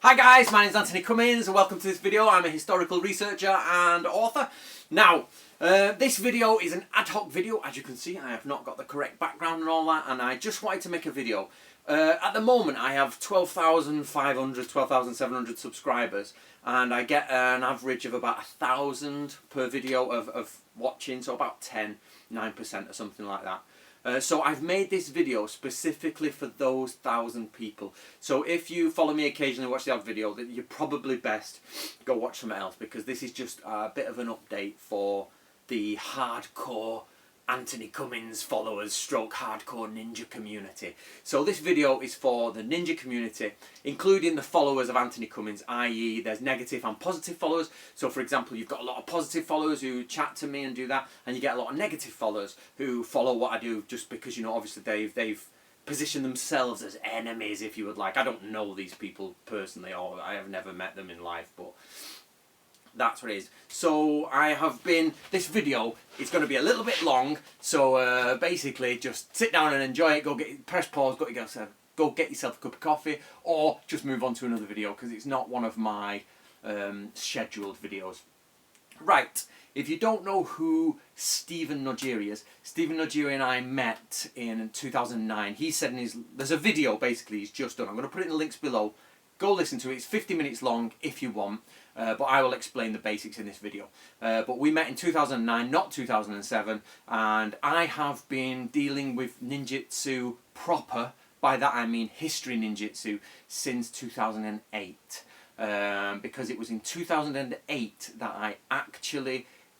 Hi guys, my name is Anthony Cummins and welcome to this video. I'm a historical researcher and author. Now, this video is an ad hoc video. As you can see, I have not got the correct background and all that, and I just wanted to make a video. At the moment, I have 12,500, 12,700 subscribers, and I get an average of about 1,000 per video of watching, so about 9% or something like that. So I've made this video specifically for those 1,000 people. So if you follow me occasionally and watch the odd video, then you're probably best go watch something else, because this is just a bit of an update for the hardcore Anthony Cummins followers stroke hardcore ninja community. So this video is for the ninja community, including the followers of Anthony Cummins, i.e. there's negative and positive followers. So for example, you've got a lot of positive followers who chat to me and do that, and you get a lot of negative followers who follow what I do just because, you know, obviously they've positioned themselves as enemies, if you would like. I don't know these people personally, or I have never met them in life, but that's what it is. So this video is going to be a little bit long, so basically just sit down and enjoy it. Press pause, go get yourself a cup of coffee, or just move on to another video, because it's not one of my scheduled videos. Right, if you don't know who Stephen Nojiri is, Stephen Nojiri and I met in 2009. He said there's a video basically he's just done. I'm going to put it in the links below. Go listen to it. It's 50 minutes long if you want, but I will explain the basics in this video. But we met in 2009, not 2007, and I have been dealing with ninjutsu proper, by that I mean history ninjutsu, since 2008. Because it was in 2008 that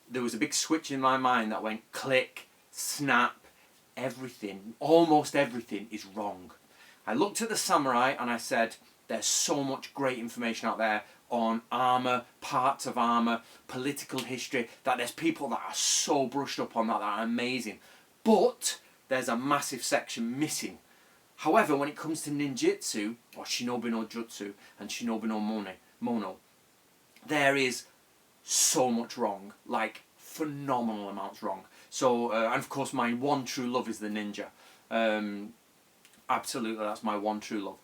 there was a big switch in my mind that went click, snap, everything, almost everything is wrong. I looked at the samurai and I said, there's so much great information out there on armour, parts of armour, political history, that there's people that are so brushed up on that are amazing. But there's a massive section missing. However, when it comes to ninjutsu, or shinobi no jutsu, and shinobi no mono, there is so much wrong, like phenomenal amounts wrong. So, and of course my one true love is the ninja. Absolutely, that's my one true love.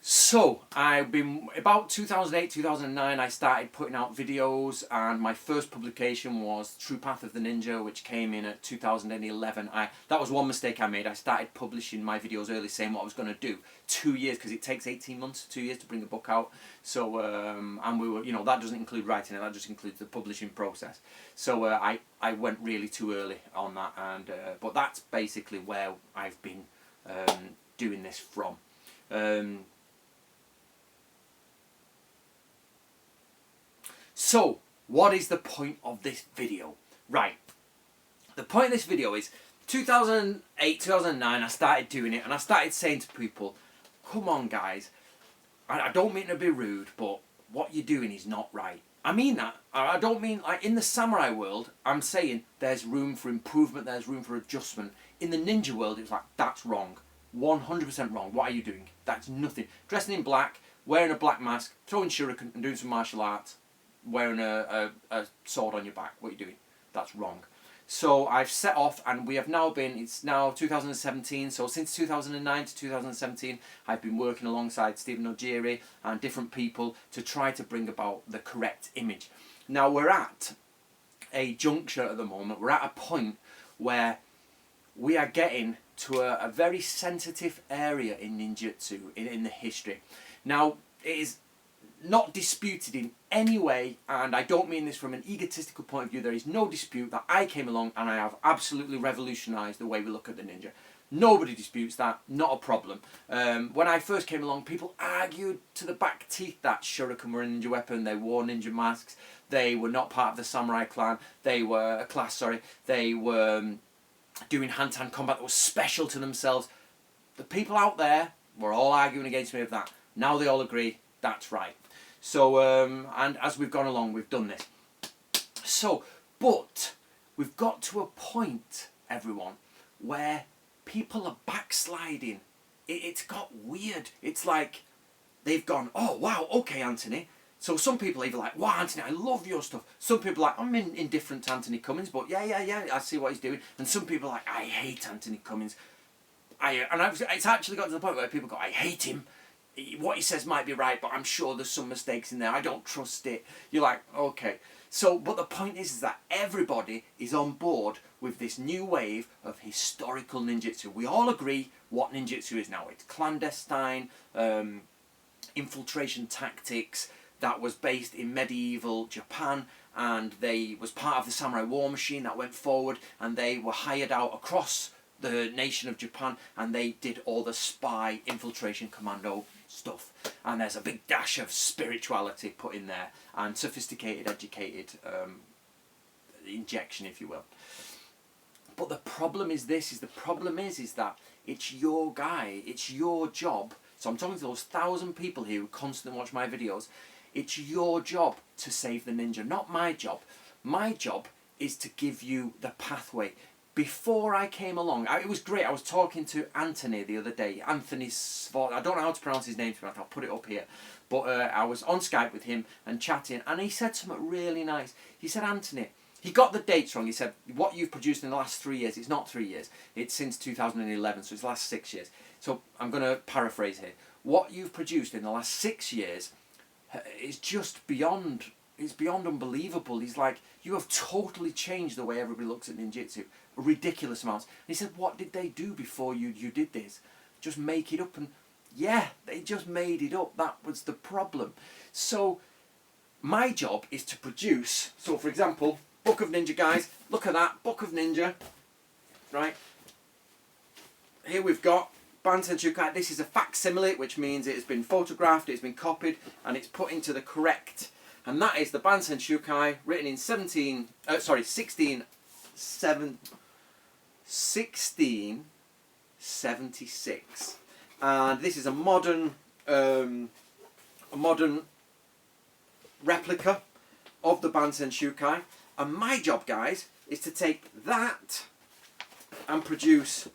So, about 2008, 2009, I started putting out videos, and my first publication was True Path of the Ninja, which came in at 2011. That was one mistake I made. I started publishing my videos early, saying what I was going to do. 2 years, because it takes 18 months, 2 years to bring a book out. So, and we were, you know, that doesn't include writing it, that just includes the publishing process. So, I went really too early on that, and but that's basically where I've been doing this from. So, what is the point of this video? Right, the point of this video is 2008, 2009, I started doing it, and I started saying to people, come on guys, I don't mean to be rude, but what you're doing is not right. I mean that. I don't mean, like, in the samurai world, I'm saying there's room for improvement, there's room for adjustment. In the ninja world, it's like, that's wrong. 100% wrong. What are you doing? That's nothing. Dressing in black, wearing a black mask, throwing shuriken and doing some martial arts, wearing a sword on your back, what are you doing? That's wrong. So I've set off, and we have now been, it's now 2017, so since 2009 to 2017 I've been working alongside Stephen Nojiri and different people to try to bring about the correct image. Now we're at a juncture at the moment, we're at a point where we are getting to a very sensitive area in ninjutsu, in the history. Now it is not disputed in any way, and I don't mean this from an egotistical point of view. There is no dispute that I came along and I have absolutely revolutionised the way we look at the ninja. Nobody disputes that, not a problem. When I first came along, people argued to the back teeth that shuriken were a ninja weapon, they wore ninja masks, they were not part of the samurai clan, they were a class, sorry, they were doing hand-to-hand combat that was special to themselves. The people out there were all arguing against me of that. Now they all agree, that's right. So, and as we've gone along, we've done this. So, but we've got to a point, everyone, where people are backsliding. It's got weird. It's like they've gone, oh, wow, okay, Anthony. So some people are either like, wow, Anthony, I love your stuff. Some people are like, I'm indifferent to Anthony Cummins, but yeah, I see what he's doing. And some people are like, I hate Anthony Cummins. It's actually got to the point where people go, I hate him. what he says might be right, but I'm sure there's some mistakes in there. I don't trust it. You're like, okay. So, but the point is that everybody is on board with this new wave of historical ninjutsu. We all agree what ninjutsu is now. It's clandestine infiltration tactics that was based in medieval Japan, and they was part of the samurai war machine that went forward, and they were hired out across the nation of Japan, and they did all the spy infiltration commando stuff. And there's a big dash of spirituality put in there, and sophisticated, educated injection, if you will. But the problem is this: is that it's your guy, it's your job. So I'm talking to those 1,000 people here who constantly watch my videos. It's your job to save the ninja, not my job. My job is to give you the pathway. Before I came along, it was great. I was talking to Anthony the other day. Anthony Svort. I don't know how to pronounce his name, I'll put it up here. But I was on Skype with him and chatting, and he said something really nice. He said, Anthony, he got the dates wrong. He said, what you've produced in the last 3 years, it's not 3 years. It's since 2011, so it's the last 6 years. So I'm going to paraphrase here. What you've produced in the last 6 years is just beyond, it's beyond unbelievable. He's like, you have totally changed the way everybody looks at ninjutsu. Ridiculous amounts. And he said, what did they do before you did this? Just make it up? And yeah, they just made it up. That was the problem. So my job is to produce, so for example, Book of Ninja, guys, look at that, Book of Ninja, right? Here we've got Bansen Shukai. This is a facsimile, which means it has been photographed, it's been copied, and it's put into the correct. And that is the Bansen Shukai, written in 1676. And this is a modern replica of the Bansen Shukai. And my job, guys, is to take that and produce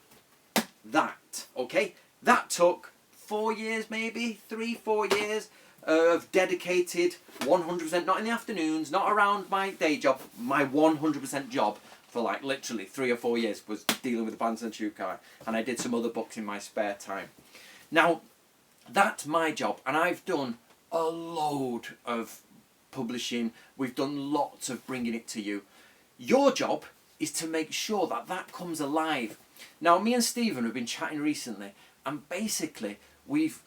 that. Okay, that took 4 years, maybe 3-4 years of dedicated 100%, not in the afternoons, not around my day job. My 100% job for like literally 3 or 4 years was dealing with the Bansen Shukai, and I did some other books in my spare time. Now, that's my job, and I've done a load of publishing. We've done lots of bringing it to you. Your job is to make sure that that comes alive. Now, me and Stephen have been chatting recently, and basically we've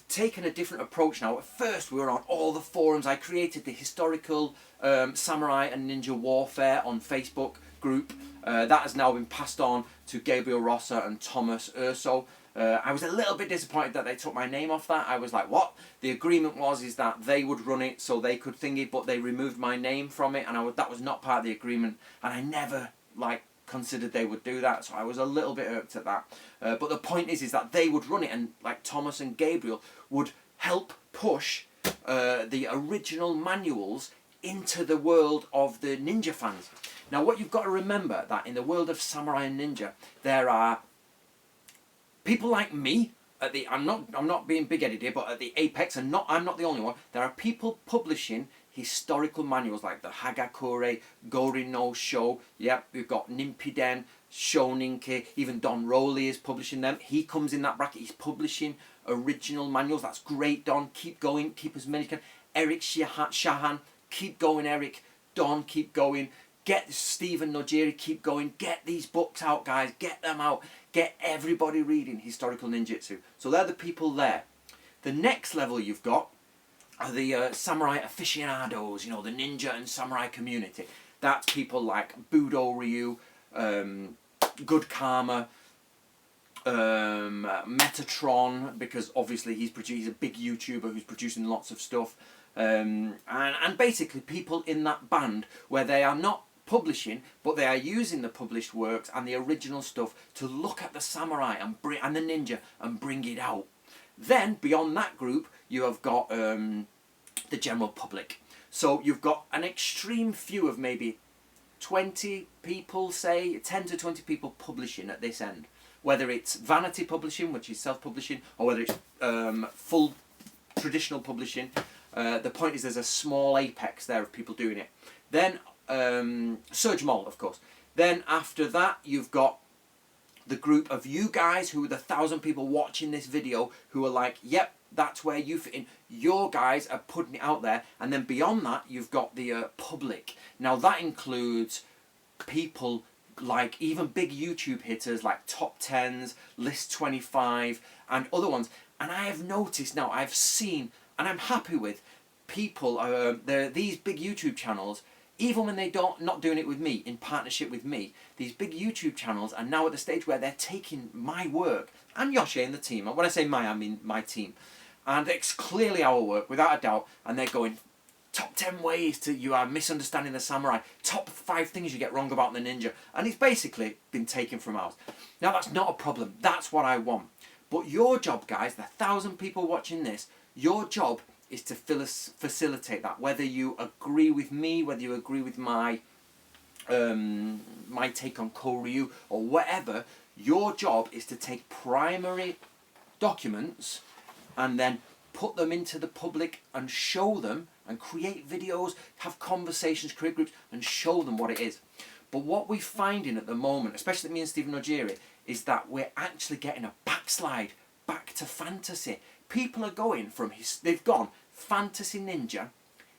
taken a different approach now. At first we were on all the forums. I created the historical samurai and ninja warfare on Facebook group. That has now been passed on to Gabriel Rosser and Thomas Urso. I was a little bit disappointed that they took my name off that. I was like, what? The agreement is that they would run it so they could thingy, but they removed my name from it, and that was not part of the agreement, and I never considered they would do that, so I was a little bit irked at that. But the point is that they would run it, and like Thomas and Gabriel would help push the original manuals into the world of the ninja fans. Now, what you've got to remember that in the world of samurai and ninja, there are people like me at the I'm not being big-headed here, but at the apex, and I'm not the only one. There are people publishing historical manuals like the Hagakure, Gorin no Sho. Yep, we've got Nimpiden, Shoninke, even Don Rowley is publishing them. He comes in that bracket. He's publishing original manuals. That's great, Don. Keep going. Keep as many as you can. Eric Shahan, keep going, Eric. Don, keep going. Get Stephen Nojiri, keep going. Get these books out, guys. Get them out. Get everybody reading historical ninjutsu. So they're the people there. The next level you've got are the samurai aficionados, you know, the ninja and samurai community. That's people like Budo Ryu, Good Karma, Metatron, because obviously he's a big YouTuber who's producing lots of stuff. And basically people in that band where they are not publishing, but they are using the published works and the original stuff to look at the samurai and the ninja and bring it out. Then beyond that group, you have got the general public. So you've got an extreme few of maybe 20 people, say 10 to 20 people publishing at this end. Whether it's vanity publishing, which is self-publishing, or whether it's full traditional publishing. The point is there's a small apex there of people doing it. Then Surge Mall, of course. Then after that you've got the group of you guys who are the 1,000 people watching this video who are like, yep, That's where you fit in. Your guys are putting it out there, and then beyond that, you've got the public. Now that includes people like even big YouTube hitters like Top 10s, List 25, and other ones. And I have noticed now, I've seen, and I'm happy with people. These big YouTube channels, even when they not doing it with me, in partnership with me, these big YouTube channels are now at the stage where they're taking my work, and Yoshi and the team, and when I say my, I mean my team, and it's clearly our work, without a doubt, and they're going, top 10 ways you are misunderstanding the samurai, top 5 things you get wrong about the ninja, and it's basically been taken from ours. Now that's not a problem, that's what I want. But your job, guys, the 1,000 people watching this, your job is to facilitate that. Whether you agree with me, whether you agree with my take on Koryu or whatever, your job is to take primary documents and then put them into the public and show them and create videos, have conversations, create groups and show them what it is. But what we're finding at the moment, especially me and Stephen Nojiri, is that we're actually getting a backslide back to fantasy. People are going from, they've gone fantasy ninja,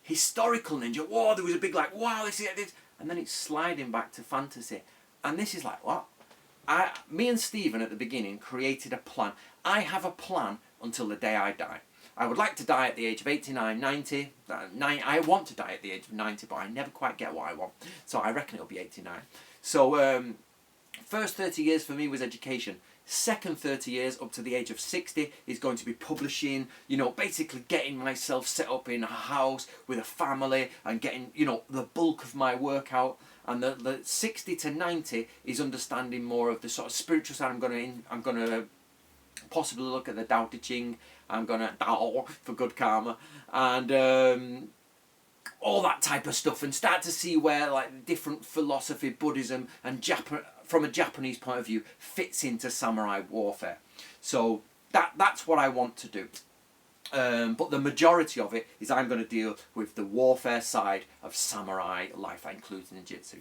historical ninja, whoa, there was a big like, wow, this is this, and then it's sliding back to fantasy. And this is like, what? Me and Stephen at the beginning created a plan. I have a plan until the day I die. I would like to die at the age of 89, 90. I want to die at the age of 90, but I never quite get what I want. So I reckon it'll be 89. So first 30 years for me was education. Second 30 years up to the age of 60 is going to be publishing, you know, basically getting myself set up in a house with a family and getting, you know, the bulk of my work out. And the 60 to 90 is understanding more of the sort of spiritual side. I'm gonna possibly look at the Tao Te Ching. I'm gonna Tao for good karma and all that type of stuff, and start to see where like different philosophy, Buddhism, and from a Japanese point of view fits into samurai warfare. So that's what I want to do. But the majority of it is I'm going to deal with the warfare side of samurai life. That includes ninjutsu.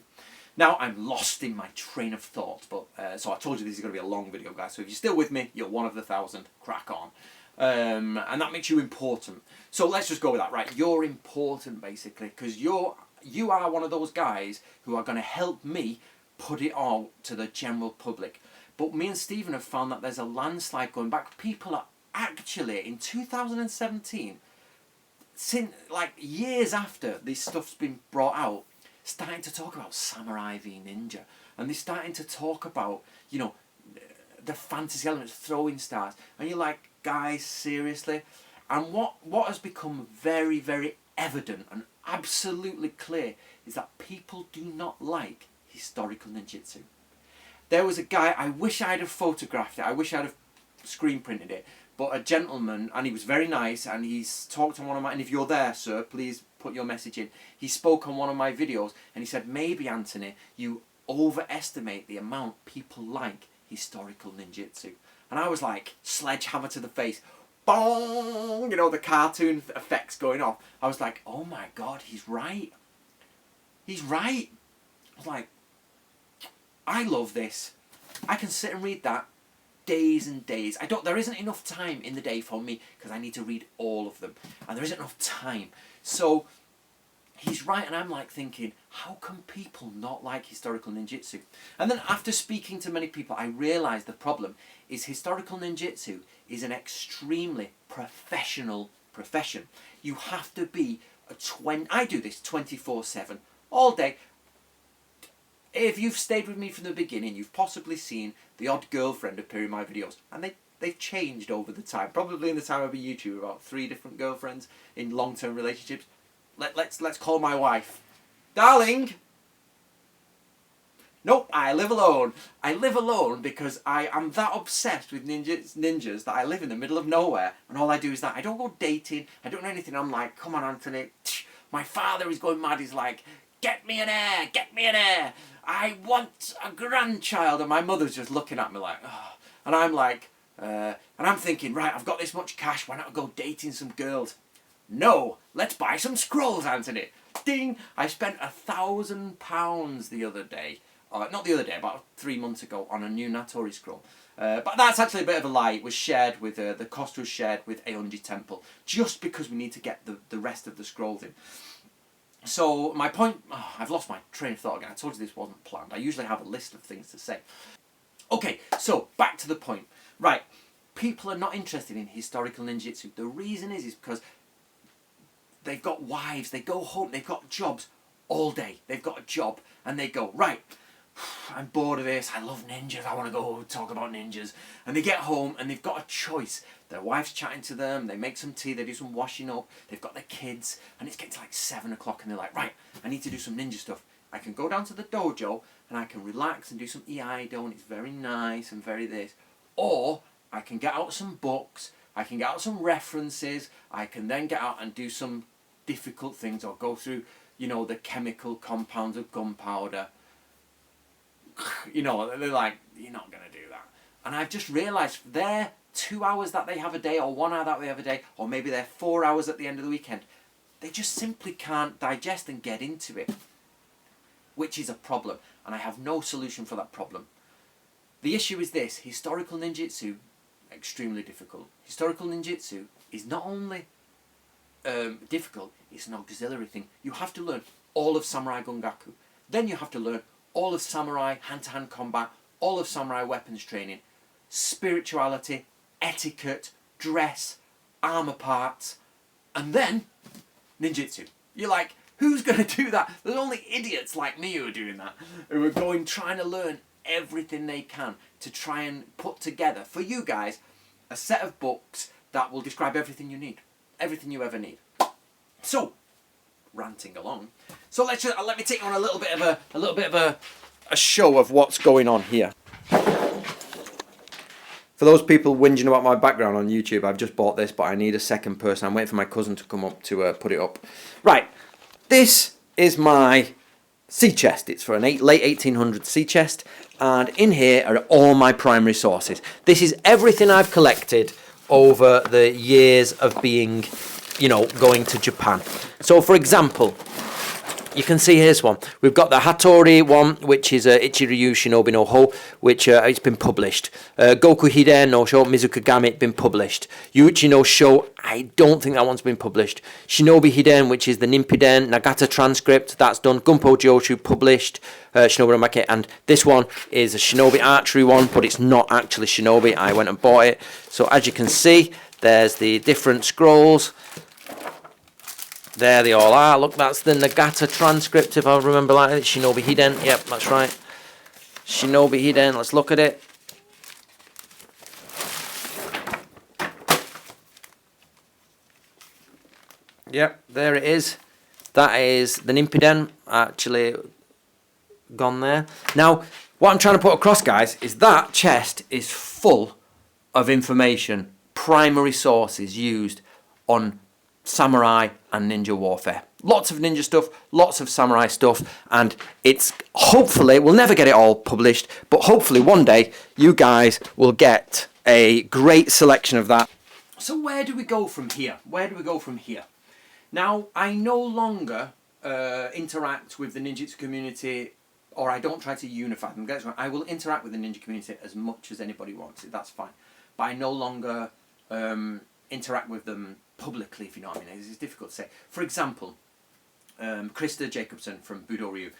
Now I'm lost in my train of thought, but so I told you this is going to be a long video, guys. So if you're still with me, you're one of the 1,000. Crack on. And that makes you important. So let's just go with that, right? You're important, basically, because you are one of those guys who are going to help me put it all to the general public. But me and Stephen have found that there's a landslide going back. People are actually, in 2017, since like years after this stuff's been brought out, starting to talk about samurai v ninja, and they're starting to talk about, you know, the fantasy elements, throwing stars, and you're like, guys, seriously? And what has become very, very evident and absolutely clear is that people do not like historical ninjutsu. There was a guy, I wish I'd have photographed it, I wish I'd have screen printed it, but a gentleman, and he was very nice, and he's talked on one of my, and if you're there, sir, please put your message in. He spoke on one of my videos, and he said, maybe, Anthony, you overestimate the amount people like historical ninjutsu. And I was like, sledgehammer to the face, boom, you know, the cartoon effects going off. I was like, oh my God, he's right. He's right. I was like, I love this. I can sit and read that days and days. There isn't enough time in the day for me because I need to read all of them, and there isn't enough time. So he's right, and I'm like thinking, how can people not like historical ninjutsu? And then after speaking to many people, I realised the problem is historical ninjutsu is an extremely professional profession. You have to be I do this 24/7, all day. If you've stayed with me from the beginning, you've possibly seen the odd girlfriend appear in my videos, and they've changed over the time. Probably in the time I've been YouTube, about 3 different girlfriends in long-term relationships. Let's call my wife. Darling! Nope, I live alone. I live alone because I am that obsessed with ninjas that I live in the middle of nowhere, and all I do is that. I don't go dating, I don't know anything. I'm like, come on, Anthony. My father is going mad. He's like, get me an heir, get me an heir. I want a grandchild. And my mother's just looking at me like, oh. And I'm like, and I'm thinking, right, I've got this much cash, why not go dating some girls? No, let's buy some scrolls, Anthony. Ding! I spent £1,000 the other day not the other day, about 3 months ago, on a new Natori scroll. But that's actually a bit of a lie. It was shared with, the cost was shared with Aonji Temple, just because we need to get the rest of the scrolls in. So my point, I've lost my train of thought again. I told you this wasn't planned. I usually have a list of things to say. Okay, so back to the point. Right, people are not interested in historical ninjutsu. The reason is because they've got wives, they go home, they've got jobs all day. They've got a job and they go, right, I'm bored of this, I love ninjas, I want to go talk about ninjas. And they get home and they've got a choice. Their wife's chatting to them, they make some tea, they do some washing up, they've got their kids, and it's getting to like 7 o'clock and they're like, right, I need to do some ninja stuff. I can go down to the dojo and I can relax and do some iaido and it's very nice and very this. Or I can get out some books, I can get out some references, I can then get out and do some difficult things or go through, you know, the chemical compounds of gunpowder. You know, they're like, you're not going to do that. And I've just realised their 2 hours that they have a day, or 1 hour that they have a day, or maybe they're 4 hours at the end of the weekend, they just simply can't digest and get into it, which is a problem. And I have no solution for that problem. The issue is this: historical ninjutsu, extremely difficult. Historical ninjutsu is not only difficult, it's an auxiliary thing. You have to learn all of Samurai Gungaku. Then you have to learn all of Samurai hand-to-hand combat, all of Samurai weapons training, spirituality, etiquette, dress, armor parts, and then ninjutsu. You're like, who's going to do that? There's only idiots like me who are doing that, who are going trying to learn everything they can to try and put together for you guys a set of books that will describe everything you need, everything you ever need. So, ranting along. So let me take you on a little bit of a show of what's going on here. For those people whinging about my background on YouTube, I've just bought this, but I need a second person. I'm waiting for my cousin to come up to put it up. Right, this is my sea chest. It's for a late 1800s sea chest, and in here are all my primary sources. This is everything I've collected over the years of being, you know, going to Japan. So, for example, you can see here's one. We've got the Hattori one, which is Ichiryu Shinobi no Ho, which it's been published. Goku Hiden no Sho, Mizuka Game, it's been published. Yuichi no Sho, I don't think that one's been published. Shinobi Hiden, which is the Nimpiden, Nagata transcript, that's done. Gunpo Joshu, published. Shinobi no Make, and this one is a Shinobi archery one, but it's not actually Shinobi. I went and bought it. So as you can see, there's the different scrolls. There they all are. Look, that's the Nagata transcript, if I remember like it. Shinobi Hiden. Yep, that's right. Shinobi Hiden. Let's look at it. Yep, there it is. That is the Nimpiden. Actually gone there. Now, what I'm trying to put across, guys, is that chest is full of information, primary sources used on samurai and ninja warfare. Lots of ninja stuff, lots of samurai stuff, and it's hopefully, we'll never get it all published, but hopefully one day you guys will get a great selection of that. So where do we go from here? Where do we go from here? Now, I no longer interact with the ninjutsu community, or I don't try to unify them. I will interact with the ninja community as much as anybody wants it, that's fine. But I no longer interact with them publicly, if you know what I mean. It's difficult to say. For example, Krista Jacobson from Budo Ryu.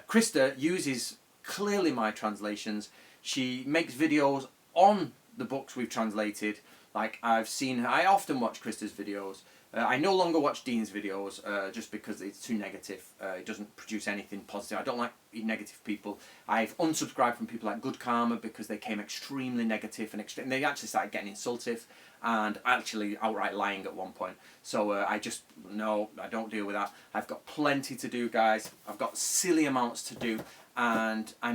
Krista uses clearly my translations. She makes videos on the books we've translated. Like, I've seen her. I often watch Krista's videos. I no longer watch Dean's videos just because it's too negative. It doesn't produce anything positive. I don't like negative people. I've unsubscribed from people like Good Karma because they came extremely negative and they actually started getting insultive and actually outright lying at one point. So I don't deal with that. I've got plenty to do, guys. I've got silly amounts to do, and I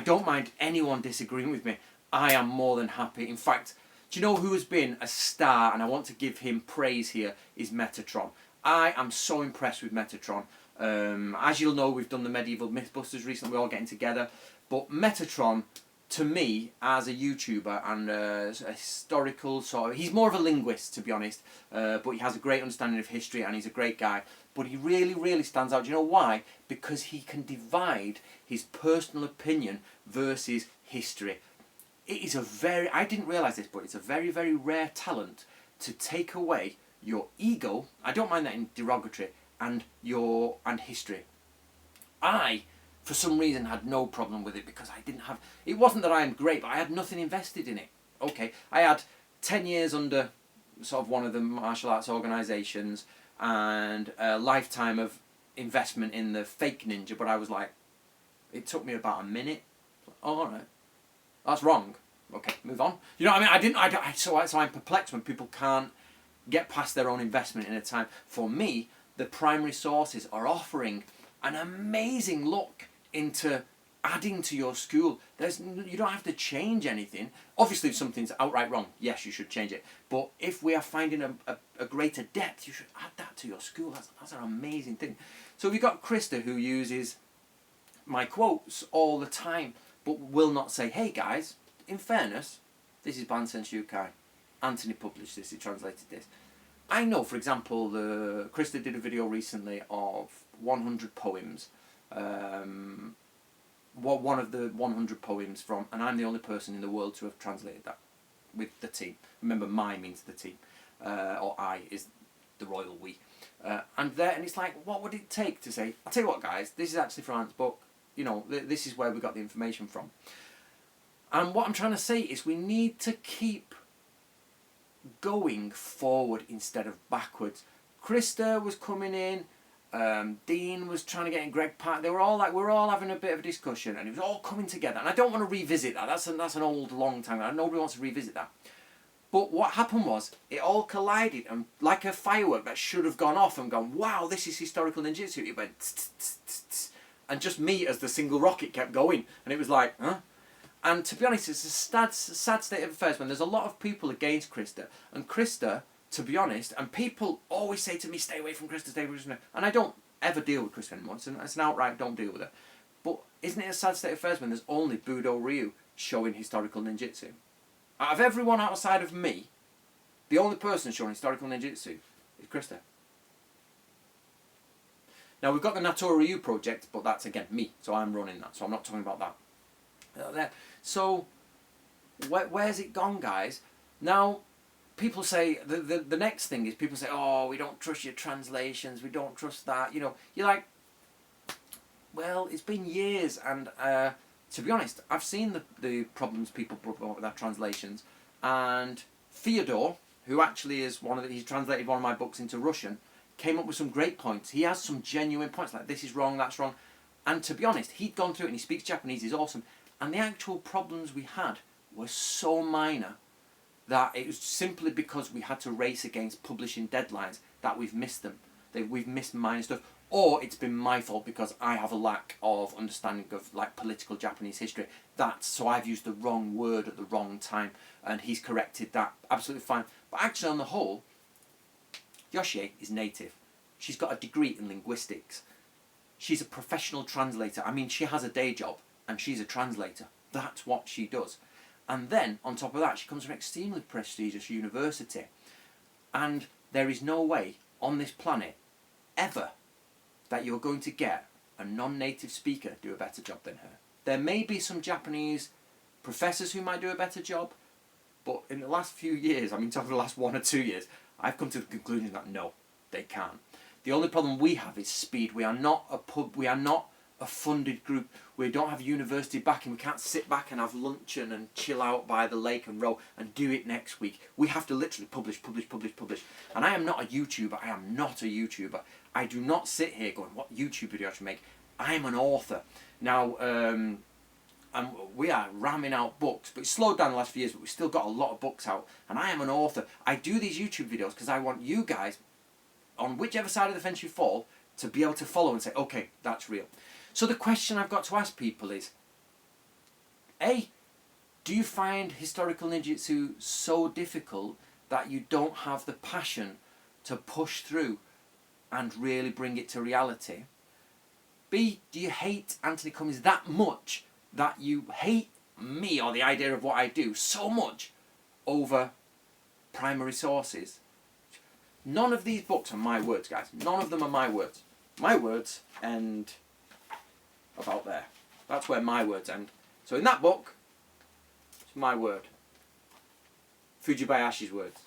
don't mind anyone disagreeing with me. I am more than happy. In fact, do you know who has been a star, and I want to give him praise here, is Metatron. I am so impressed with Metatron. As you'll know, we've done the Medieval Mythbusters recently, we're all getting together. But Metatron to me, as a YouTuber and a historical sort of, he's more of a linguist, to be honest, but he has a great understanding of history and he's a great guy. But he really, really stands out. Do you know why? Because he can divide his personal opinion versus history. It is a very, I didn't realise this, but it's a very, very rare talent to take away your ego, I don't mind that in derogatory, and history. I, for some reason, had no problem with it because I didn't have, it wasn't that I am great, but I had nothing invested in it. Okay, I had 10 years under sort of one of the martial arts organisations and a lifetime of investment in the fake ninja, but I was like, it took me about a minute. Oh, alright, that's wrong. Okay, move on. You know what I mean? So I'm perplexed when people can't get past their own investment in a time. For me, the primary sources are offering an amazing look into adding to your school. You don't have to change anything. Obviously, if something's outright wrong, yes, you should change it. But if we are finding a greater depth, you should add that to your school. That's an amazing thing. So we've got Krista, who uses my quotes all the time, but will not say, hey guys, in fairness, this is Bansen Shukai. Anthony published this, he translated this. I know, for example, Krista did a video recently of 100 poems. One of the 100 poems from, and I'm the only person in the world to have translated that with the team. Remember, my means the team, or I is the royal we. And it's like, what would it take to say, I'll tell you what guys, this is actually from Ant's book, you know, this is where we got the information from. And what I'm trying to say is we need to keep going forward instead of backwards. Krista was coming in, Dean was trying to get in, Greg Park, they were all like, we're all having a bit of a discussion and it was all coming together. And I don't want to revisit that, that's an old, long time, nobody wants to revisit that. But what happened was, it all collided and like a firework that should have gone off and gone, wow, this is historical ninjutsu, it went tss, tss, tss, tss, and just me as the single rocket kept going. And it was like, huh? And to be honest, it's a sad state of affairs when there's a lot of people against Krista. And Krista, to be honest, and people always say to me, stay away from Krista, stay away from Krista. And I don't ever deal with Krista anymore. It's an outright don't deal with her. But isn't it a sad state of affairs when there's only Budo Ryu showing historical ninjutsu? Out of everyone outside of me, the only person showing historical ninjutsu is Krista. Now we've got the Nato Ryu project, but that's again me, so I'm running that, so I'm not talking about that. There. So where's it gone, guys? Now people say the next thing is people say, oh, we don't trust your translations, we don't trust that. You know, you're like, well, it's been years, and to be honest, I've seen the problems people brought up with their translations, and Fyodor, who actually is he's translated one of my books into Russian, came up with some great points. He has some genuine points, like this is wrong, that's wrong. And to be honest, he'd gone through it and he speaks Japanese, he's awesome. And the actual problems we had were so minor that it was simply because we had to race against publishing deadlines that we've missed them. We've missed minor stuff. Or it's been my fault because I have a lack of understanding of like political Japanese history. So I've used the wrong word at the wrong time, and he's corrected that. Absolutely fine. But actually on the whole, Yoshie is native. She's got a degree in linguistics. She's a professional translator. I mean, she has a day job and she's a translator. That's what she does. And then, on top of that, she comes from an extremely prestigious university. And there is no way on this planet, ever, that you're going to get a non-native speaker do a better job than her. There may be some Japanese professors who might do a better job, but in the last few years, I mean, talking the last 1 or 2 years, I've come to the conclusion that no, they can't. The only problem we have is speed. We are not a pub, we are not a funded group. We don't have university backing. We can't sit back and have luncheon and chill out by the lake and row and do it next week. We have to literally publish. And I am not a YouTuber. I am not a YouTuber. I do not sit here going, what YouTube video I should make. I am an author. Now, and we are ramming out books, but it's slowed down the last few years, but we've still got a lot of books out. And I am an author. I do these YouTube videos because I want you guys, on whichever side of the fence you fall, to be able to follow and say, okay, that's real. So the question I've got to ask people is, A, do you find historical ninjutsu so difficult that you don't have the passion to push through and really bring it to reality? B, do you hate Anthony Cummins that much that you hate me or the idea of what I do so much over primary sources. None of these books are my words, guys. None of them are my words. My words end about there. That's where my words end. So in that book, it's my word. Fujibayashi's words.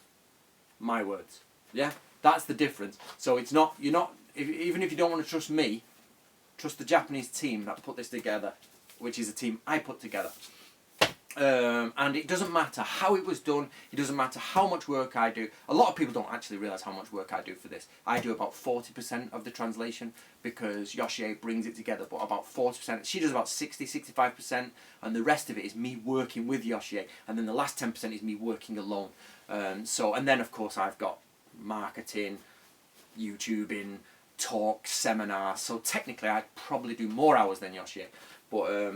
My words. Yeah? That's the difference. So it's not, you're not, even if you don't want to trust me, trust the Japanese team that put this together, which is a team I put together. And it doesn't matter how it was done, it doesn't matter how much work I do. A lot of people don't actually realise how much work I do for this. I do about 40% of the translation because Yoshie brings it together, but about 40%. She does about 65%, and the rest of it is me working with Yoshie, and then the last 10% is me working alone. And then of course I've got marketing, YouTubing, talks, seminars, so technically I probably do more hours than Yoshie. But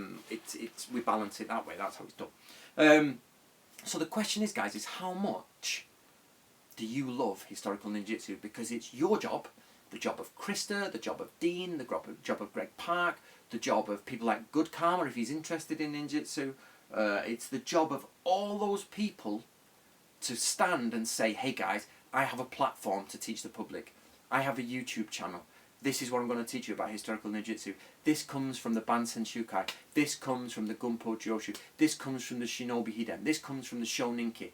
we balance it that way. That's how it's done. So the question is, guys, is how much do you love historical ninjutsu? Because it's your job, the job of Krista, the job of Dean, the job of Greg Park, the job of people like Good Karma if he's interested in ninjutsu. It's the job of all those people to stand and say, hey guys, I have a platform to teach the public. I have a YouTube channel. This is what I'm going to teach you about historical ninjutsu. This comes from the Bansen Shukai. This comes from the Gunpo Joshu. This comes from the Shinobi Hiden. This comes from the Shoninki.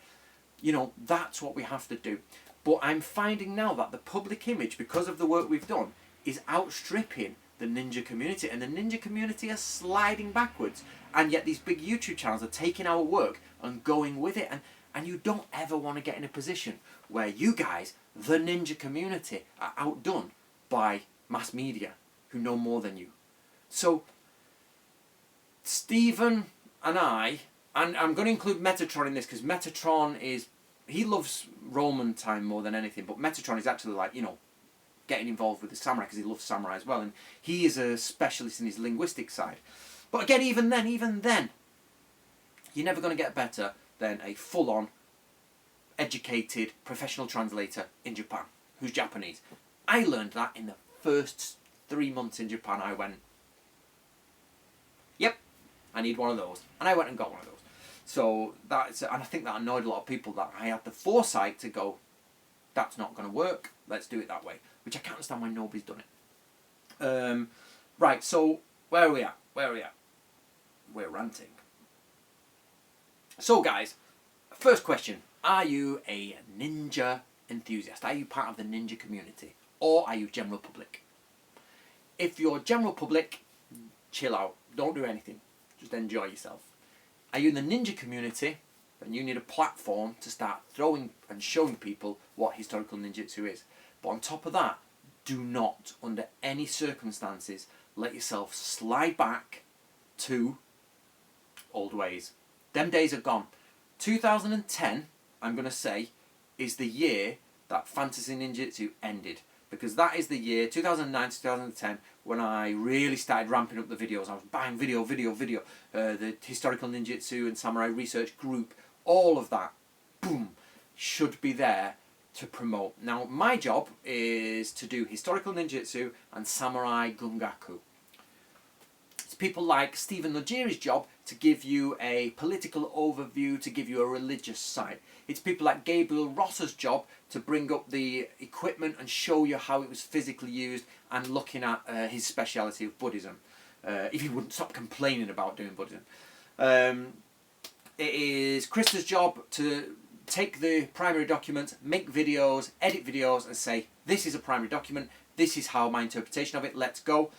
You know, that's what we have to do. But I'm finding now that the public image, because of the work we've done, is outstripping the ninja community. And the ninja community are sliding backwards. And yet these big YouTube channels are taking our work and going with it. And you don't ever want to get in a position where you guys, the ninja community, are outdone by mass media who know more than you. So Stephen and I'm going to include Metatron in this because Metatron he loves Roman time more than anything, but Metatron is actually like, you know, getting involved with the samurai because he loves samurai as well, and he is a specialist in his linguistic side. But again, even then, you're never going to get better than a full-on educated professional translator in Japan who's Japanese. I learned that in the first 3 months in Japan. I went, yep, I need one of those. And I went and got one of those. So and I think that annoyed a lot of people that I had the foresight to go, that's not going to work, let's do it that way. Which I can't understand why nobody's done it. Right, so where are we at? We're ranting. So guys, first question, are you a ninja enthusiast? Are you part of the ninja community? Or are you general public? If you're general public, chill out. Don't do anything. Just enjoy yourself. Are you in the ninja community? Then you need a platform to start throwing and showing people what historical ninjutsu is. But on top of that, do not, under any circumstances, let yourself slide back to old ways. Them days are gone. 2010, I'm going to say, is the year that fantasy ninjutsu ended. Because that is the year, 2009 to 2010, when I really started ramping up the videos. I was buying video. The historical ninjutsu and samurai research group, all of that, boom, should be there to promote. Now, my job is to do historical ninjutsu and samurai gungaku. It's people like Stephen Nojiri's job to give you a political overview, to give you a religious side. It's people like Gabriel Ross's job to bring up the equipment and show you how it was physically used, and looking at his speciality of Buddhism. If he wouldn't stop complaining about doing Buddhism. It is Krista's job to take the primary document, make videos, edit videos, and say, this is a primary document, this is how my interpretation of it, let's go,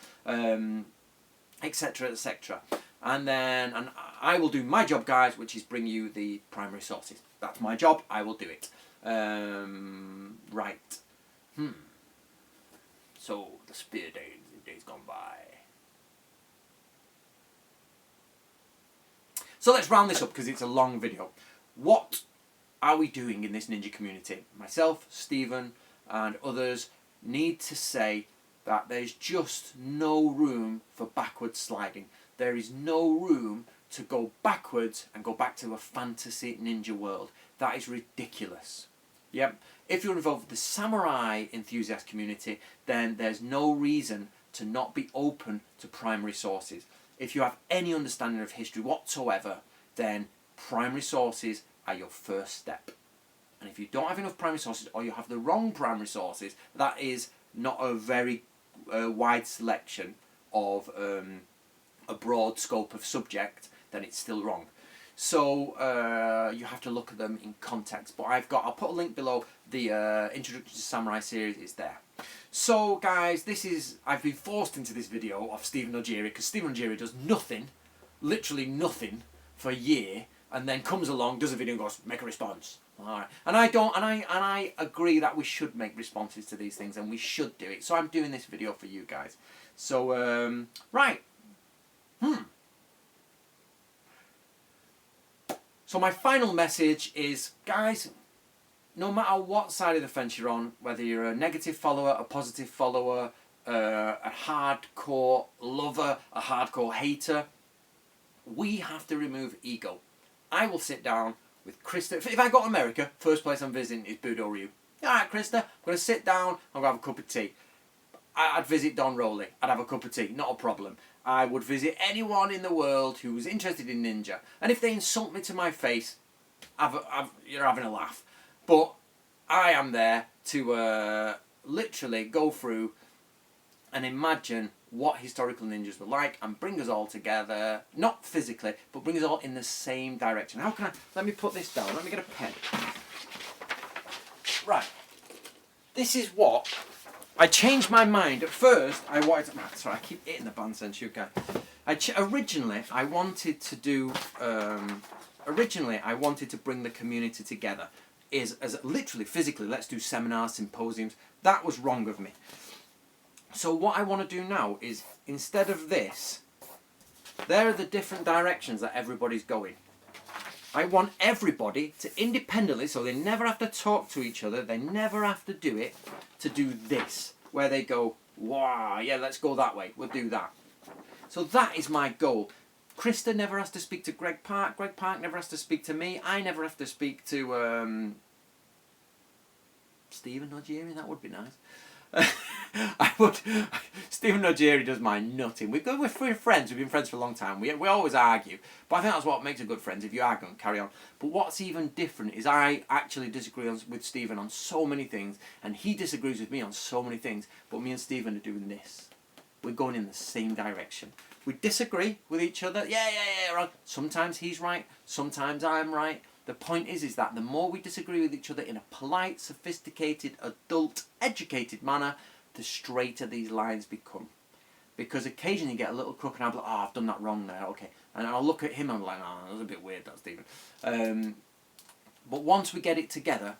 etc, etc. And I will do my job, guys, which is bring you the primary sources. That's my job, I will do it. Right. So, the spear days gone by. So let's round this up because it's a long video. What are we doing in this ninja community? Myself, Stephen, and others need to say that there's just no room for backward sliding. There is no room to go backwards and go back to a fantasy ninja world. That is ridiculous. Yep. If you're involved with the samurai enthusiast community, then there's no reason to not be open to primary sources. If you have any understanding of history whatsoever, then primary sources are your first step. And if you don't have enough primary sources, or you have the wrong primary sources, that is not a very wide selection of a broad scope of subject, then it's still wrong. So you have to look at them in context. But I'll put a link below. The Introduction to Samurai series is there. So guys, I've been forced into this video of Stephen Nojiri, because Stephen Nojiri does nothing, literally nothing, for a year, and then comes along, does a video and goes, make a response. Alright. And I agree that we should make responses to these things, and we should do it. So I'm doing this video for you guys. So right. So my final message is, guys, no matter what side of the fence you're on, whether you're a negative follower, a positive follower, a hardcore lover, a hardcore hater, we have to remove ego. I will sit down with Krista. If I go to America, first place I'm visiting is Budo Ryu. Alright, Krista, I'm going to sit down, I'm going to have a cup of tea. I'd visit Don Rowley. I'd have a cup of tea, not a problem. I would visit anyone in the world who was interested in ninja. And if they insult me to my face, you're having a laugh. But I am there to literally go through and imagine what historical ninjas were like and bring us all together, not physically, but bring us all in the same direction. How can let me put this down, let me get a pen. Right, this is what, I changed my mind. At first, I wanted to, sorry, I keep hitting the band sense, you guys. Originally, I wanted to do, originally I wanted to bring the community together, as literally, physically, let's do seminars, symposiums. That was wrong of me. So what I want to do now is, instead of this, there are the different directions that everybody's going. I want everybody to independently, so they never have to talk to each other, they never have to do it, to do this, where they go, wow, yeah, let's go that way, we'll do that. So that is my goal. Krista never has to speak to Greg Park never has to speak to me, I never have to speak to Stephen Nojiri, that would be nice. Stephen Nojiri does my nutting. We're friends, we've been friends for a long time. We always argue, but I think that's what makes a good friends. If you argue, carry on. But what's even different is I actually disagree with Stephen on so many things, and he disagrees with me on so many things, but me and Stephen are doing this. We're going in the same direction. We disagree with each other, yeah, right. Sometimes he's right, sometimes I'm right. The point is that the more we disagree with each other in a polite, sophisticated, adult, educated manner, the straighter these lines become. Because occasionally you get a little crook and I'll be like, oh, I've done that wrong there, okay. And I'll look at him and I'm like, oh, that was a bit weird, that, Stephen. But once we get it together,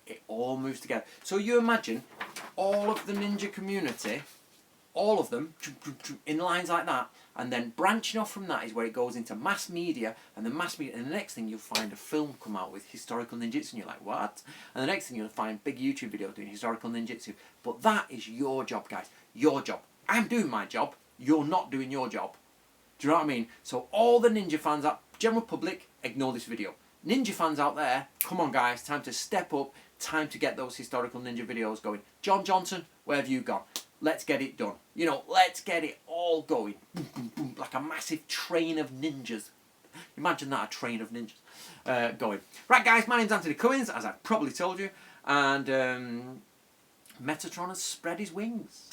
it all moves together. So you imagine all of the ninja community, all of them, in lines like that, and then branching off from that is where it goes into mass media, and the next thing you'll find a film come out with historical ninjutsu, and you're like, what? And the next thing you'll find big YouTube videos doing historical ninjutsu. But that is your job, guys, your job. I'm doing my job, you're not doing your job. Do you know what I mean? So all the ninja fans, general public, ignore this video. Ninja fans out there, come on guys, time to step up, time to get those historical ninja videos going. John Johnson, where have you gone? Let's get it done. You know, let's get it all going. Boom, boom, boom, like a massive train of ninjas. Imagine that, a train of ninjas going. Right, guys, my name's Anthony Cummins, as I've probably told you. And Metatron has spread his wings.